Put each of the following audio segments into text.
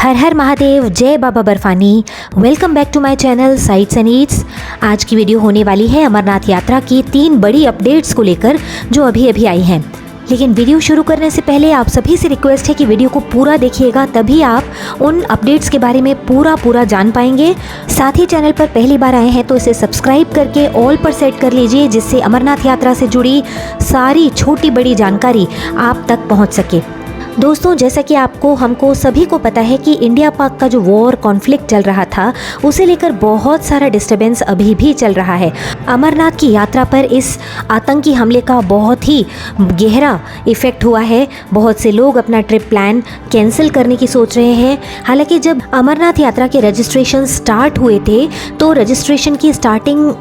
हर हर महादेव, जय Baba Barfani. Welcome back to my channel sites and eats. आज की वीडियो होने वाली है अमरनाथ यात्रा की 3 बड़ी अपडेट्स को लेकर जो अभी अभी आई हैं। लेकिन वीडियो शुरू करने से पहले आप सभी से रिक्वेस्ट है कि वीडियो को पूरा देखिएगा, तभी आप उन अपडेट्स के बारे में पूरा जान पाएंगे। साथ ही चैनल पर पहली बार आए हैं तो इसे सब्सक्राइब करके ऑल पर सेट कर लीजिए, जिससे अमरनाथ यात्रा से जुड़ी सारी छोटी बड़ी जानकारी आप तक पहुंच सके। दोस्तों, जैसा कि हमको सभी को पता है कि इंडिया पाक का जो वॉर कॉन्फ्लिक्ट चल रहा था, उसे लेकर बहुत सारा डिस्टर्बेंस अभी भी चल रहा है। अमरनाथ की यात्रा पर इस आतंकी हमले का बहुत ही गहरा इफेक्ट हुआ है। बहुत से लोग अपना ट्रिप प्लान कैंसिल करने की सोच रहे हैं। हालांकि जब अमरनाथ यात्रा के रजिस्ट्रेशन स्टार्ट हुए थे तो रजिस्ट्रेशन की स्टार्टिंग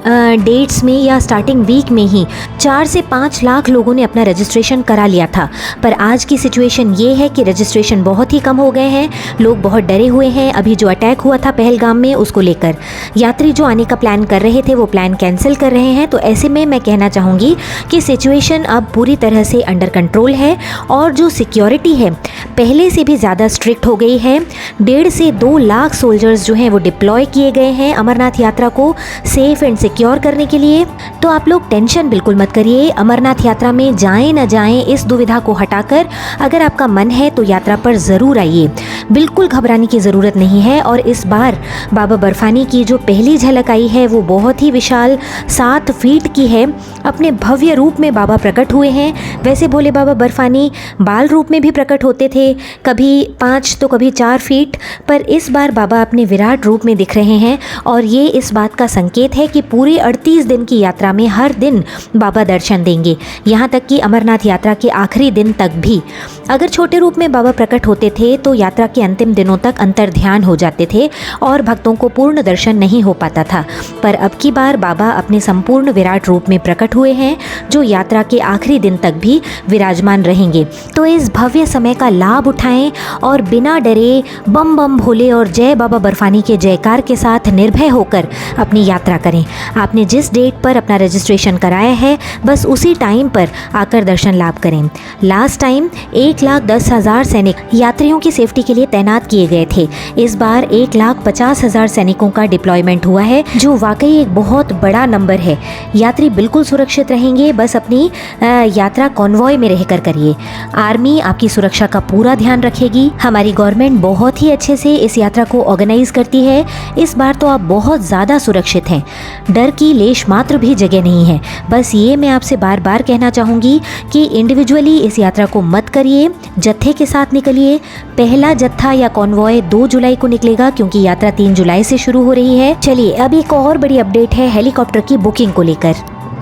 डेट्स में या स्टार्टिंग वीक में ही 4 से 5 लाख लोगों ने अपना रजिस्ट्रेशन करा लिया था। पर आज की सिचुएशन ये है कि रजिस्ट्रेशन बहुत ही कम हो गए हैं। लोग बहुत डरे हुए हैं अभी जो अटैक हुआ था पहलगाम में, उसको लेकर। यात्री जो आने का प्लान कर रहे थे वो प्लान कैंसिल कर रहे हैं। तो ऐसे में मैं कहना चाहूँगी कि सिचुएशन अब पूरी तरह से अंडर कंट्रोल है और जो सिक्योरिटी है पहले से भी ज़्यादा स्ट्रिक्ट हो गई है। 1.5 से 2 लाख सोल्जर्स जो हैं वो डिप्लॉय किए गए हैं अमरनाथ यात्रा को सेफ एंड सिक्योर करने के लिए। तो आप लोग टेंशन बिल्कुल मत करिए। अमरनाथ यात्रा में जाएं न जाएं, इस दुविधा को हटाकर अगर आपका मन है तो यात्रा पर ज़रूर आइए। बिल्कुल घबराने की ज़रूरत नहीं है। और इस बार बाबा बर्फानी की जो पहली झलक आई है वो बहुत ही विशाल 7 फीट की है। अपने भव्य रूप में बाबा प्रकट हुए हैं। वैसे भोले बाबा बर्फानी बाल रूप में भी प्रकट होते थे, कभी 5 तो कभी 4 फीट, पर इस बार बाबा अपने विराट रूप में दिख रहे हैं। और ये इस बात का संकेत है कि पूरे 38 दिन की यात्रा में हर दिन बाबा दर्शन देंगे, यहाँ तक कि अमरनाथ यात्रा के आखिरी दिन तक भी। अगर छोटे रूप में बाबा प्रकट होते थे तो यात्रा के अंतिम दिनों तक अंतर्ध्यान हो जाते थे और भक्तों को पूर्ण दर्शन नहीं हो पाता था। पर अब की बार बाबा अपने संपूर्ण विराट रूप में प्रकट हुए हैं, जो यात्रा के आखिरी दिन तक भी विराजमान रहेंगे। तो इस भव्य समय का लाभ उठाएं और बिना डरे बम बम भोले और जय बाबा बर्फानी के जयकार के साथ निर्भय होकर अपनी यात्रा करें। आपने जिस डेट पर अपना रजिस्ट्रेशन कराया है बस उसी टाइम पर आकर दर्शन लाभ करें। लास्ट टाइम 1,10,000 सैनिक यात्रियों की सेफ्टी के लिए तैनात किए गए थे। इस बार 1,50,000 सैनिकों का डिप्लॉयमेंट हुआ है, जो वाकई एक बहुत बड़ा नंबर है। यात्री बिल्कुल सुरक्षित रहेंगे, बस अपनी यात्रा कॉन्वॉय में रहकर करिए। आर्मी आपकी सुरक्षा का पूरा ध्यान रखेगी। हमारी गवर्नमेंट बहुत ही अच्छे से इस यात्रा को ऑर्गेनाइज करती है। इस बार तो आप बहुत ज़्यादा सुरक्षित हैं, डर की लेश मात्र भी जगह नहीं है। बस ये मैं आपसे बार बार कहना चाहूँगी कि इंडिविजुअली इस यात्रा को मत करिए, जत्थे के साथ निकलिए। पहला जत्था या कॉन्वॉय 2 जुलाई को निकलेगा, क्योंकि यात्रा 3 जुलाई से शुरू हो रही है। चलिए, अब एक और बड़ी अपडेट है हेलीकॉप्टर की बुकिंग को लेकर।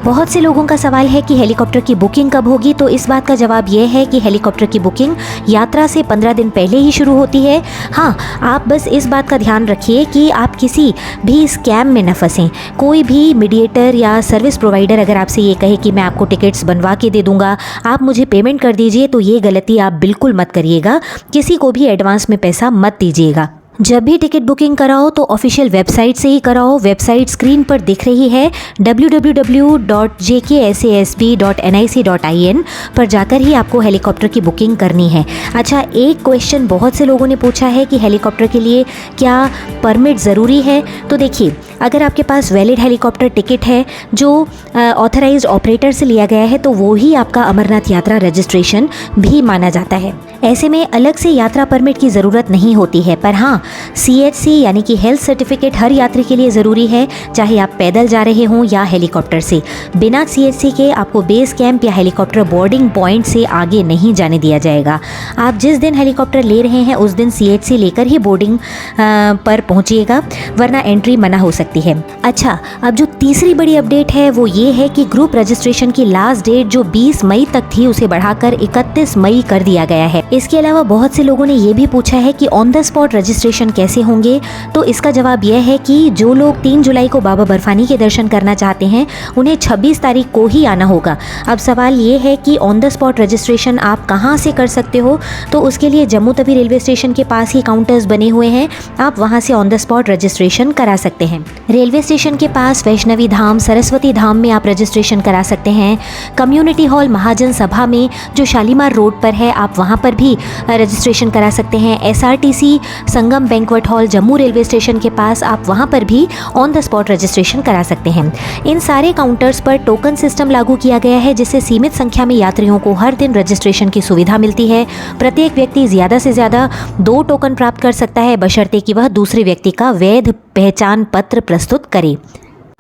बहुत से लोगों का सवाल है कि हेलीकॉप्टर की बुकिंग कब होगी। तो इस बात का जवाब यह है कि हेलीकॉप्टर की बुकिंग यात्रा से 15 दिन पहले ही शुरू होती है। हाँ, आप बस इस बात का ध्यान रखिए कि आप किसी भी स्कैम में न फंसें। कोई भी मीडिएटर या सर्विस प्रोवाइडर अगर आपसे ये कहे कि मैं आपको टिकट्स बनवा के दे दूंगा, आप मुझे पेमेंट कर दीजिए, तो ये गलती आप बिल्कुल मत करिएगा। किसी को भी एडवांस में पैसा मत दीजिएगा। जब भी टिकट बुकिंग कराओ तो ऑफिशियल वेबसाइट से ही कराओ। वेबसाइट स्क्रीन पर दिख रही है, www.jksasb.nic.in पर जाकर ही आपको हेलीकॉप्टर की बुकिंग करनी है। अच्छा, एक क्वेश्चन बहुत से लोगों ने पूछा है कि हेलीकॉप्टर के लिए क्या परमिट ज़रूरी है। तो देखिए, अगर आपके पास वैलिड हेलीकॉप्टर टिकट है जो ऑथराइज्ड ऑपरेटर से लिया गया है, तो वो ही आपका अमरनाथ यात्रा रजिस्ट्रेशन भी माना जाता है। ऐसे में अलग से यात्रा परमिट की ज़रूरत नहीं होती है। पर हाँ, CHC यानी कि हेल्थ सर्टिफिकेट हर यात्री के लिए ज़रूरी है, चाहे आप पैदल जा रहे हों या हेलीकॉप्टर से। बिना CHC के आपको बेस कैंप या हेलीकॉप्टर बोर्डिंग पॉइंट से आगे नहीं जाने दिया जाएगा। आप जिस दिन हेलीकॉप्टर ले रहे हैं उस दिन CHC लेकर ही बोर्डिंग पर पहुँचिएगा, वरना एंट्री मना हो सकती है। अच्छा, अब जो तीसरी बड़ी अपडेट है वो ये है कि ग्रुप रजिस्ट्रेशन की लास्ट डेट जो 20 मई तक थी उसे बढ़ाकर 31 मई कर दिया गया है। इसके अलावा बहुत से लोगों ने ये भी पूछा है कि ऑन द स्पॉट रजिस्ट्रेशन कैसे होंगे। तो इसका जवाब यह है कि जो लोग 3 जुलाई को बाबा बर्फानी के दर्शन करना चाहते हैं उन्हें 26 तारीख को ही आना होगा। अब सवाल ये है कि ऑन द स्पॉट रजिस्ट्रेशन आप कहाँ से कर सकते हो। तो उसके लिए जम्मू तवी रेलवे स्टेशन के पास ही काउंटर्स बने हुए हैं, आप वहाँ से ऑन द स्पॉट रजिस्ट्रेशन करा सकते हैं। रेलवे स्टेशन के पास वैष्णवी धाम, सरस्वती धाम में आप रजिस्ट्रेशन करा सकते हैं। कम्युनिटी हॉल महाजन सभा में जो शालीमार रोड पर है, आप वहां पर भी रजिस्ट्रेशन करा सकते हैं। SRTC Sangam banquet hall Jammu railway station के पास, आप वहां पर भी ऑन द स्पॉट रजिस्ट्रेशन करा सकते हैं। इन सारे काउंटर्स पर टोकन सिस्टम लागू किया गया है, जिससे सीमित संख्या में यात्रियों को हर दिन रजिस्ट्रेशन की सुविधा मिलती है। प्रत्येक व्यक्ति ज़्यादा से ज़्यादा 2 टोकन प्राप्त कर सकता है, बशर्ते कि वह दूसरे व्यक्ति का वैध पहचान पत्र प्रस्तुत करे।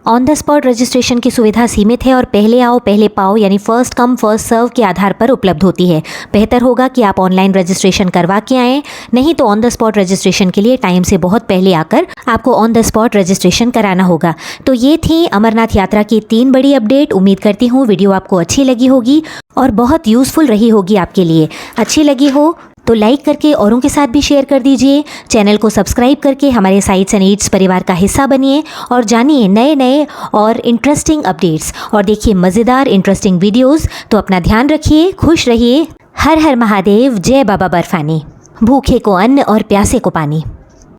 ऑन द स्पॉट रजिस्ट्रेशन की सुविधा सीमित है और पहले आओ पहले पाओ यानी फर्स्ट कम फर्स्ट सर्व के आधार पर उपलब्ध होती है। बेहतर होगा कि आप ऑनलाइन रजिस्ट्रेशन करवा के आएँ, नहीं तो ऑन द स्पॉट रजिस्ट्रेशन के लिए टाइम से बहुत पहले आकर आपको ऑन द स्पॉट रजिस्ट्रेशन कराना होगा। तो ये थी अमरनाथ यात्रा की 3 बड़ी अपडेट। उम्मीद करती हूँ वीडियो आपको अच्छी लगी होगी और बहुत यूज़फुल रही होगी आपके लिए। अच्छी लगी हो तो लाइक करके औरों के साथ भी शेयर कर दीजिए। चैनल को सब्सक्राइब करके हमारे साइट्स एंड ईट्स परिवार का हिस्सा बनिए और जानिए नए नए और इंटरेस्टिंग अपडेट्स और देखिए मज़ेदार इंटरेस्टिंग वीडियोस। तो अपना ध्यान रखिए, खुश रहिए। हर हर महादेव, जय बाबा बर्फानी। भूखे को अन्न और प्यासे को पानी।